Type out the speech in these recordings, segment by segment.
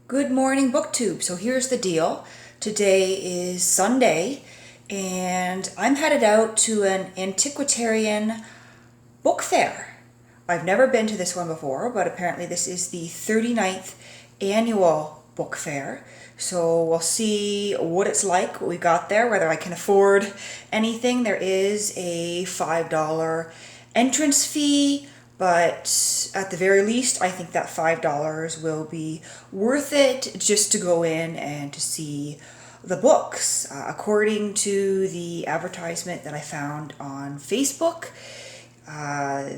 Good morning, BookTube. So here's the deal. Today is Sunday, and I'm headed out to an antiquarian book fair. I've never been to this one before, but apparently this is the 39th annual book fair. So we'll see what it's like, what we got there, whether I can afford anything. There is a $5 entrance fee, but at the very least, I think that $5 will be worth it just to go in and to see the books. According to the advertisement that I found on Facebook,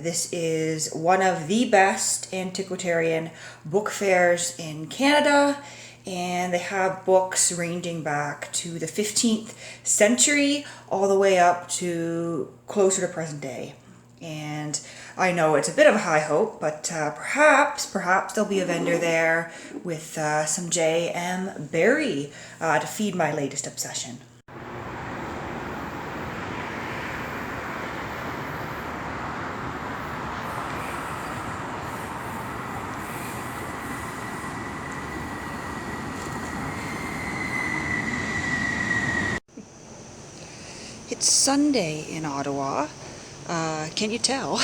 this is one of the best antiquarian book fairs in Canada, and they have books ranging back to the 15th century all the way up to closer to present day. And I know it's a bit of a high hope, but perhaps there'll be a vendor there with some J.M. Barrie to feed my latest obsession. It's Sunday in Ottawa. Can you tell?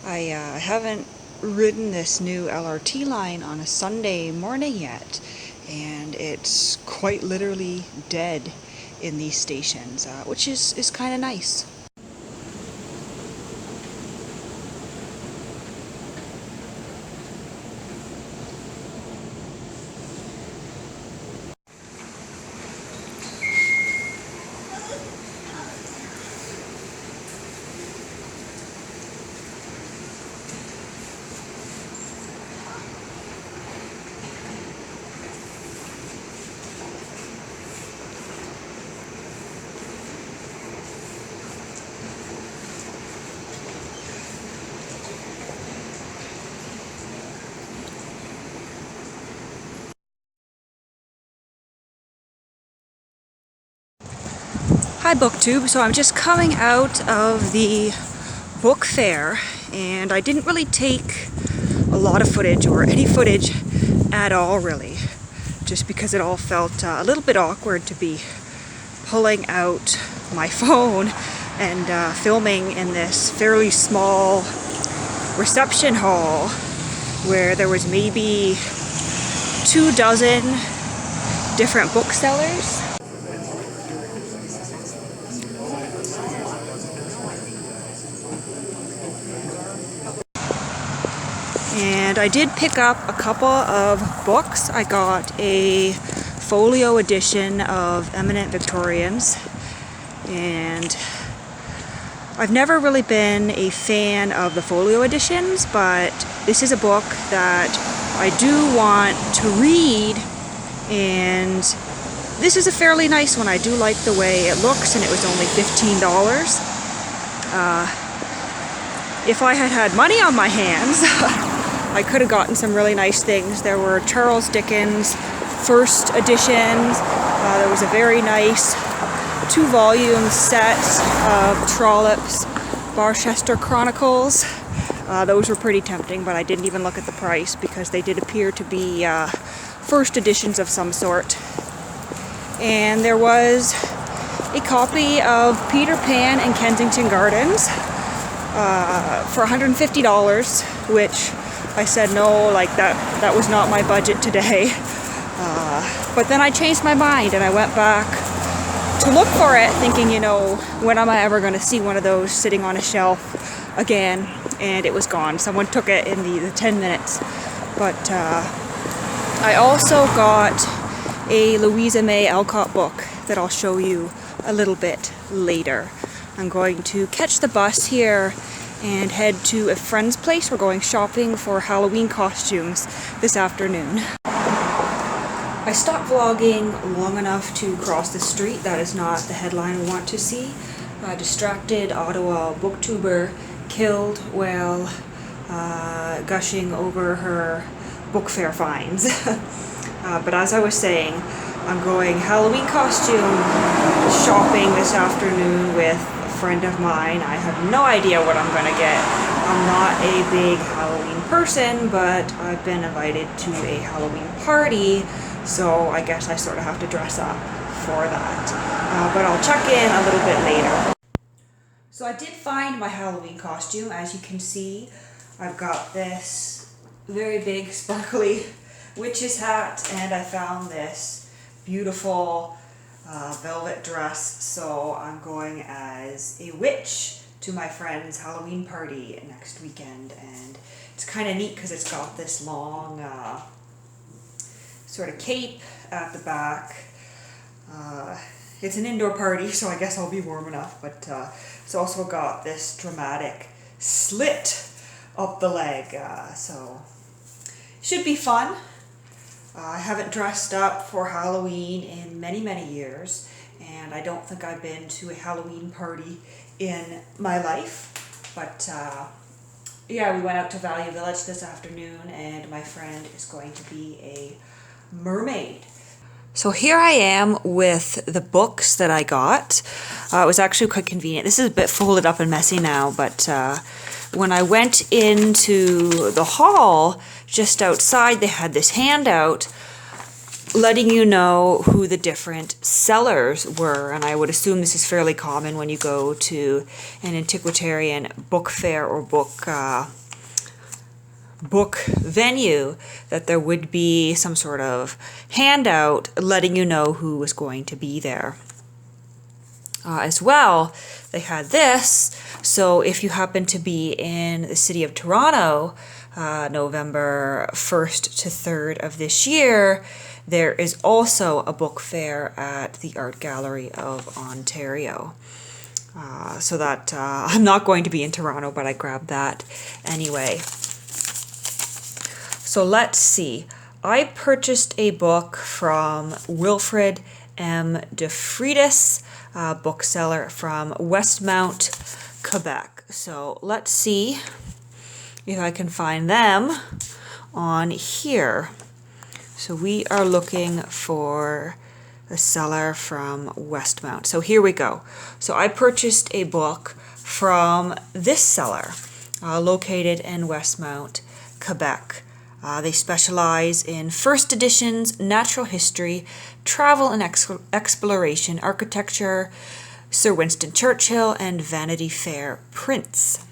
I haven't ridden this new LRT line on a Sunday morning yet, and it's quite literally dead in these stations, which is kind of nice. Hi BookTube, so I'm just coming out of the book fair, and I didn't really take a lot of footage or any footage at all really, just because it all felt a little bit awkward to be pulling out my phone and filming in this fairly small reception hall where there was maybe 24 different booksellers. And I did pick up a couple of books. I got a folio edition of Eminent Victorians, and I've never really been a fan of the folio editions, but this is a book that I do want to read, and this is a fairly nice one. I do like the way it looks, and it was only $15. If I had had money on my hands, I could have gotten some really nice things. There were Charles Dickens first editions. There was a very nice 2-volume set of Trollope's Barchester Chronicles. Those were pretty tempting, but I didn't even look at the price because they did appear to be first editions of some sort. And there was a copy of Peter Pan in Kensington Gardens for $150, which I said no, like that was not my budget today. But then I changed my mind and I went back to look for it, thinking, when am I ever going to see one of those sitting on a shelf again? And it was gone. Someone took it in the 10 minutes. But I also got a Louisa May Alcott book that I'll show you a little bit later. I'm going to catch the bus here and head to a friend's place. We're going shopping for Halloween costumes this afternoon. I stopped vlogging long enough to cross the street. That is not the headline I want to see. A distracted Ottawa booktuber killed while gushing over her book fair finds. But as I was saying, I'm going Halloween costume shopping this afternoon with friend of mine. I have no idea what I'm gonna get. I'm not a big Halloween person, but I've been invited to a Halloween party, so I guess I sort of have to dress up for that. But I'll check in a little bit later. So I did find my Halloween costume. As you can see, I've got this very big sparkly witch's hat, and I found this beautiful velvet dress, so I'm going as a witch to my friend's Halloween party next weekend. And it's kind of neat because it's got this long sort of cape at the back. It's an indoor party, so I guess I'll be warm enough, but it's also got this dramatic slit up the leg, so should be fun. I haven't dressed up for Halloween in many years, and I don't think I've been to a Halloween party in my life, but yeah, we went out to Value Village this afternoon, and my friend is going to be a mermaid. So here I am with the books that I got. It was actually quite convenient. This is a bit folded up and messy now, but when I went into the hall, just outside, they had this handout letting you know who the different sellers were. And I would assume this is fairly common when you go to an antiquarian book fair or book venue, that there would be some sort of handout letting you know who was going to be there. As well, they had this, so if you happen to be in the city of Toronto, November 1st to 3rd of this year, there is also a book fair at the Art Gallery of Ontario. So that I'm not going to be in Toronto, but I grabbed that anyway. So let's see. I purchased a book from Wilfrid M. de Freitas, bookseller from Westmount, Quebec. So let's see if I can find them on here. So we are looking for the seller from Westmount. So here we go. So I purchased a book from this seller located in Westmount, Quebec. They specialize in first editions, natural history, travel and exploration, architecture, Sir Winston Churchill, and Vanity Fair prints.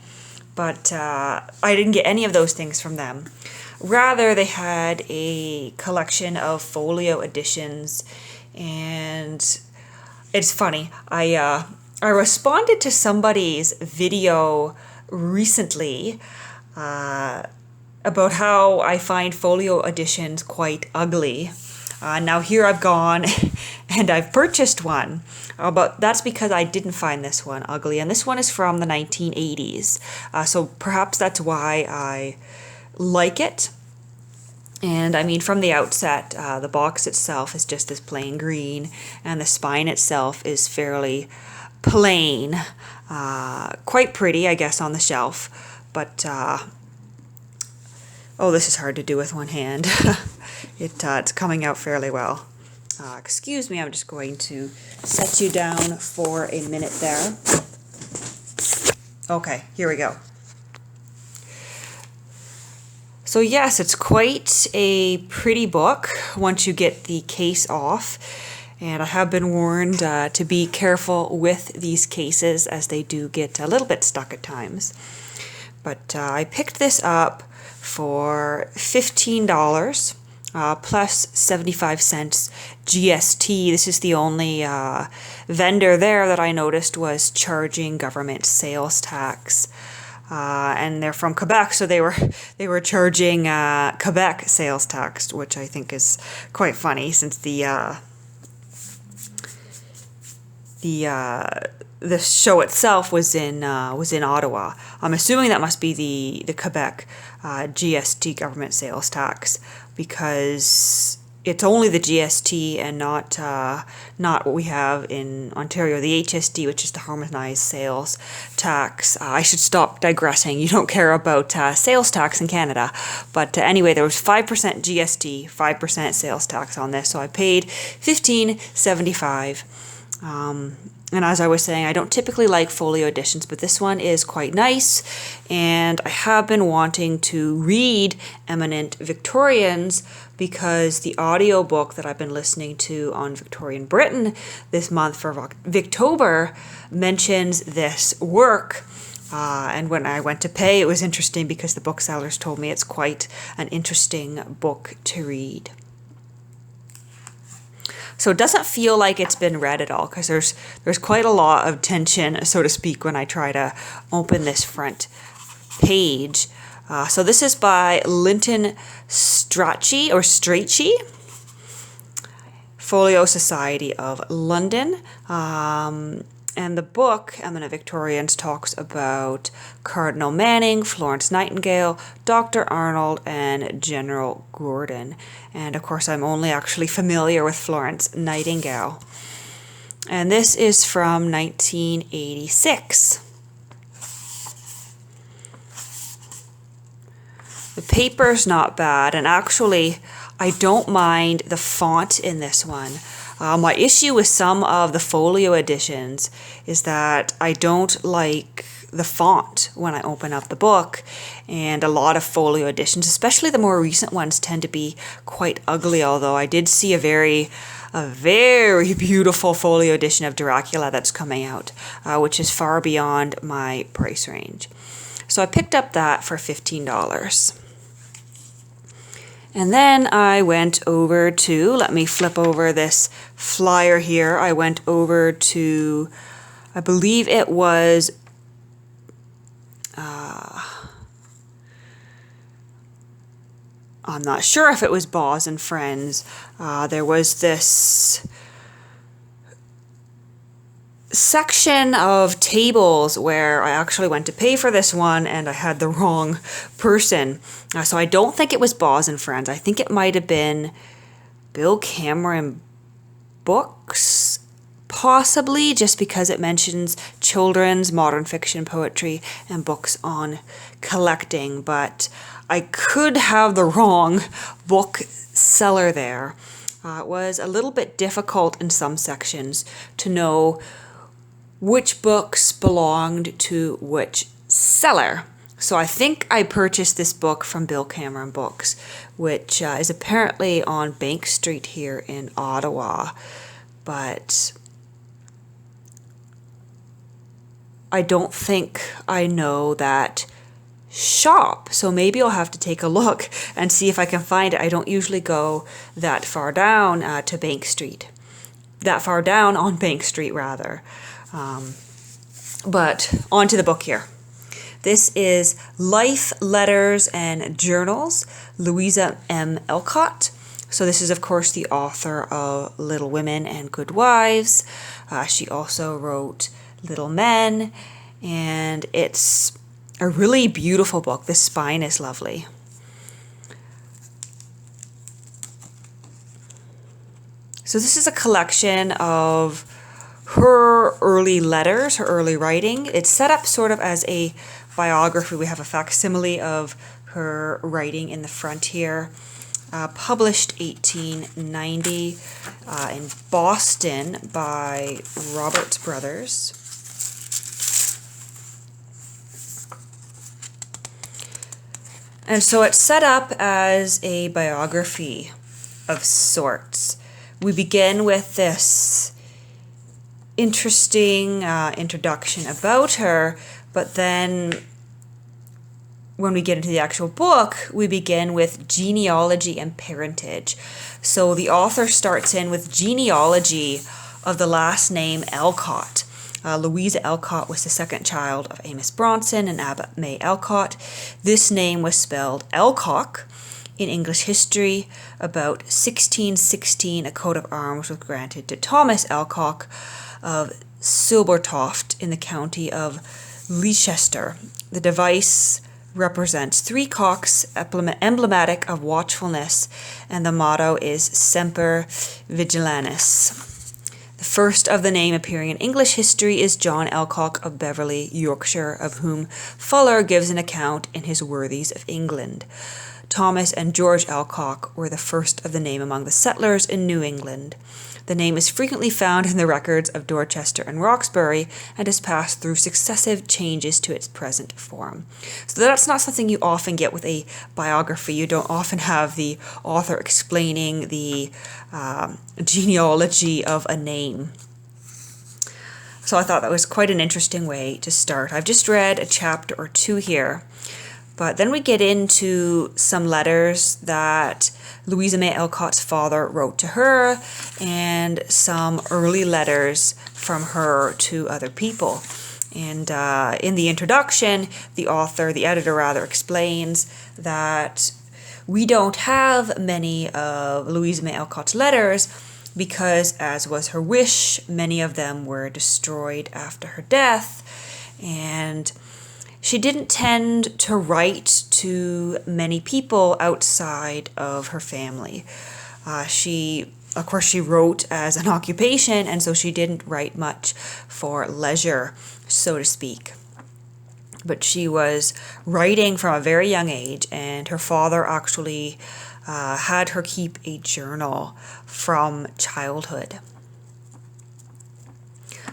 But I didn't get any of those things from them. Rather, they had a collection of folio editions, and it's funny. I responded to somebody's video recently about how I find folio editions quite ugly. Now here I've gone and I've purchased one, but that's because I didn't find this one ugly, and this one is from the 1980s, so perhaps that's why I like it. And I mean, from the outset, the box itself is just this plain green, and the spine itself is fairly plain, quite pretty, I guess, on the shelf, but oh, this is hard to do with one hand. It's coming out fairly well. Excuse me, I'm just going to set you down for a minute there. Okay, here we go. So yes, it's quite a pretty book once you get the case off. And I have been warned to be careful with these cases, as they do get a little bit stuck at times. But I picked this up for $15 plus 75 cents GST. This is the only vendor there that I noticed was charging government sales tax. And they're from Quebec, so they were charging Quebec sales tax, which I think is quite funny, since the show itself was in Ottawa. I'm assuming that must be the Quebec GST government sales tax, because it's only the GST and not what we have in Ontario, the HST, which is the harmonized sales tax. I should stop digressing. You don't care about sales tax in Canada. But anyway, there was 5% GST, 5% sales tax on this. So I paid $15.75. And as I was saying, I don't typically like folio editions, but this one is quite nice. And I have been wanting to read Eminent Victorians because the audiobook that I've been listening to on Victorian Britain this month for Victober mentions this work. And when I went to pay, it was interesting because the booksellers told me it's quite an interesting book to read. So it doesn't feel like it's been read at all because there's quite a lot of tension, so to speak, when I try to open this front page. So this is by Linton Strachey, Folio Society of London. And the book, Eminent Victorians, talks about Cardinal Manning, Florence Nightingale, Dr. Arnold, and General Gordon. And of course, I'm only actually familiar with Florence Nightingale. And this is from 1986. The paper's not bad, and actually, I don't mind the font in this one. My issue with some of the folio editions is that I don't like the font when I open up the book, and a lot of folio editions, especially the more recent ones, tend to be quite ugly, although I did see a very beautiful folio edition of Dracula that's coming out, which is far beyond my price range. So I picked up that for $15. And then I went over to, let me flip over this flyer here. I went over to, I believe it was, I'm not sure if it was Boz and Friends. There was this section of tables where I actually went to pay for this one and I had the wrong person. So I don't think it was Boz and Friends. I think it might have been Bill Cameron Books, possibly, just because it mentions children's modern fiction poetry and books on collecting. But I could have the wrong bookseller there. It was a little bit difficult in some sections to know which books belonged to which seller. So I think I purchased this book from Bill Cameron Books, which is apparently on Bank Street here in Ottawa. But I don't think I know that shop. So maybe I'll have to take a look and see if I can find it. I don't usually go that far down to Bank Street. That far down on Bank Street, rather. But on to the book here. This is Life, Letters, and Journals, Louisa M. Alcott. So this is, of course, the author of Little Women and Good Wives. She also wrote Little Men, and it's a really beautiful book. The spine is lovely. So this is a collection of her early letters, her early writing. It's set up sort of as a biography. We have a facsimile of her writing in the front here. Published 1890 in Boston by Roberts Brothers. And so it's set up as a biography of sorts. We begin with this interesting introduction about her, but then when we get into the actual book, we begin with genealogy and parentage. So the author starts in with genealogy of the last name Alcott. Louisa Alcott was the second child of Amos Bronson and Abbott May Alcott. This name was spelled Alcock. In English history, about 1616, a coat of arms was granted to Thomas Alcock of Silbertoft in the county of Leicester. The device represents three cocks, emblematic of watchfulness, and the motto is Semper Vigilantes. The first of the name appearing in English history is John Alcock of Beverley, Yorkshire, of whom Fuller gives an account in his Worthies of England. Thomas and George Alcock were the first of the name among the settlers in New England. The name is frequently found in the records of Dorchester and Roxbury and has passed through successive changes to its present form. So that's not something you often get with a biography. You don't often have the author explaining the genealogy of a name. So I thought that was quite an interesting way to start. I've just read a chapter or two here, but then we get into some letters that Louisa May Alcott's father wrote to her and some early letters from her to other people. And in the introduction, the editor rather, explains that we don't have many of Louisa May Alcott's letters because, as was her wish, many of them were destroyed after her death, and she didn't tend to write to many people outside of her family. She wrote as an occupation, and so she didn't write much for leisure, so to speak. But she was writing from a very young age, and her father actually had her keep a journal from childhood.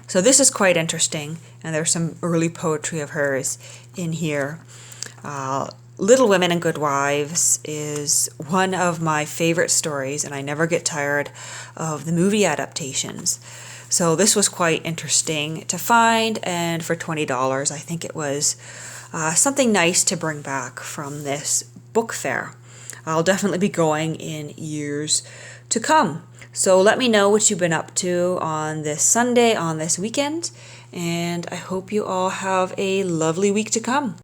So this is quite interesting, and there's some early poetry of hers in here. Little Women and Good Wives is one of my favorite stories, and I never get tired of the movie adaptations. So this was quite interesting to find, and for $20, I think it was something nice to bring back from this book fair. I'll definitely be going in years to come. So let me know what you've been up to on this Sunday, on this weekend, and I hope you all have a lovely week to come.